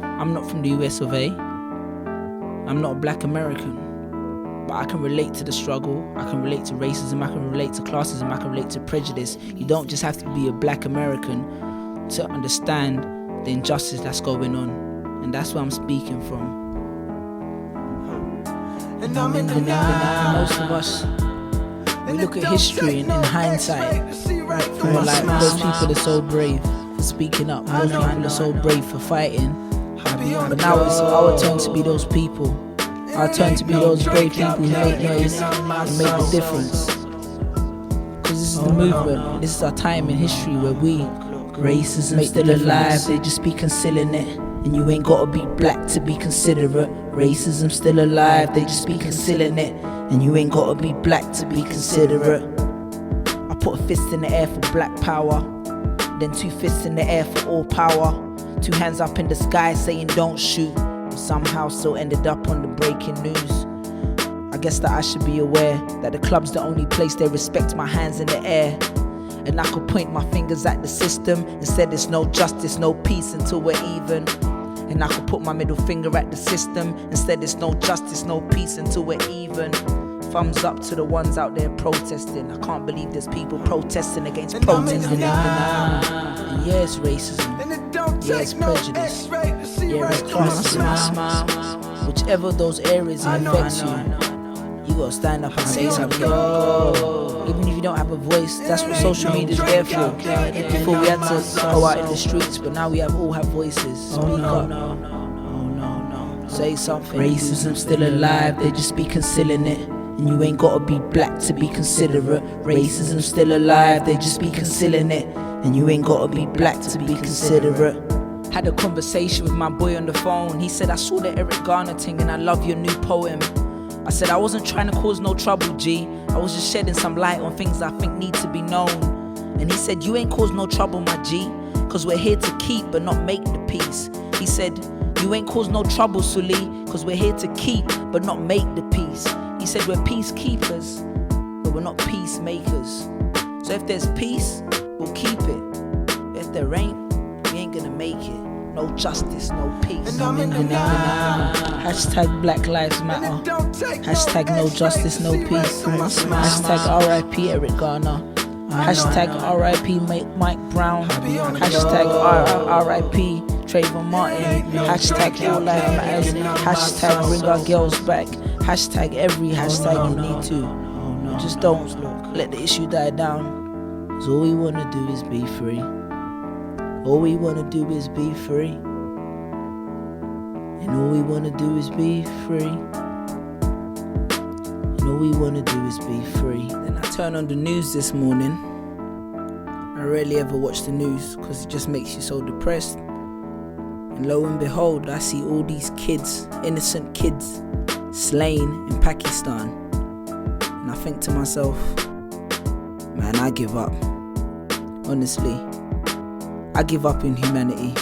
I'm not from the US of A. I'm not a black American. But I can relate to the struggle, I can relate to racism, I can relate to classism, I can relate to prejudice. You don't just have to be a black American to understand the injustice that's going on. And that's where I'm speaking from. And most of us, we look at history in hindsight, right? We're like, those people are so brave for speaking up, those people are so brave for fighting. But now it's our turn to be those people. Our turn to be those brave people who make noise and make the difference. Because this is the movement, this is our time in history where racism still alive, they just be concealing it. And you ain't gotta be black to be considerate. Racism still alive, they just be concealing it. And you ain't gotta be black to be considerate. I put a fist in the air for black power, then 2 fists in the air for all power. 2 hands up in the sky saying don't shoot. Somehow still ended up on the breaking news. I guess that I should be aware that the club's the only place they respect my hands in the air. And I could point my fingers at the system and say there's no justice, no peace until we're even. And I could put my middle finger at the system and say there's no justice, no peace until we're even. Thumbs up to the ones out there protesting. I can't believe there's people protesting against protesting. And yeah, it's racism. Yeah, it's prejudice. Yeah, it's classism. Whichever of those areas affects you gotta stand up and say something. Even if you don't have a voice, that's what social media is there for. Before we had to go out in the streets, but now we all have voices. Speak up. Say something. Racism still alive, they just be concealing it. And you ain't gotta be black to be considerate. Racism still alive, they just be concealing it. And you ain't gotta be black to be considerate. Had a conversation with my boy on the phone. He said, I saw the Eric Garner thing and I love your new poem. I said, I wasn't trying to cause no trouble, G. I was just shedding some light on things I think need to be known. And he said, you ain't caused no trouble, my G, cause we're here to keep but not make the peace. He said, you ain't caused no trouble, Suli, cause we're here to keep but not make the peace. He said, we're peacekeepers, but we're not peacemakers. So if there's peace, we'll keep it. If there ain't, we ain't gonna make it. No justice, no peace. Hashtag Black Lives Matter. Hashtag no justice, no peace. Hashtag RIP Eric Garner. Hashtag RIP Mike Brown. Hashtag RIP Trayvon Martin. Hashtag All Life Matters. Hashtag Bring Our Girls Back. Hashtag every hashtag you need to. Just don't let the issue die down. Cause all we wanna do is be free. All we wanna do is be free. And all we wanna do is be free. And all we wanna do is be free. Then I turn on the news this morning. I rarely ever watch the news because it just makes you so depressed. And lo and behold, I see all these kids, innocent kids, slain in Pakistan. And I think to myself, man, I give up. Honestly, I give up in humanity.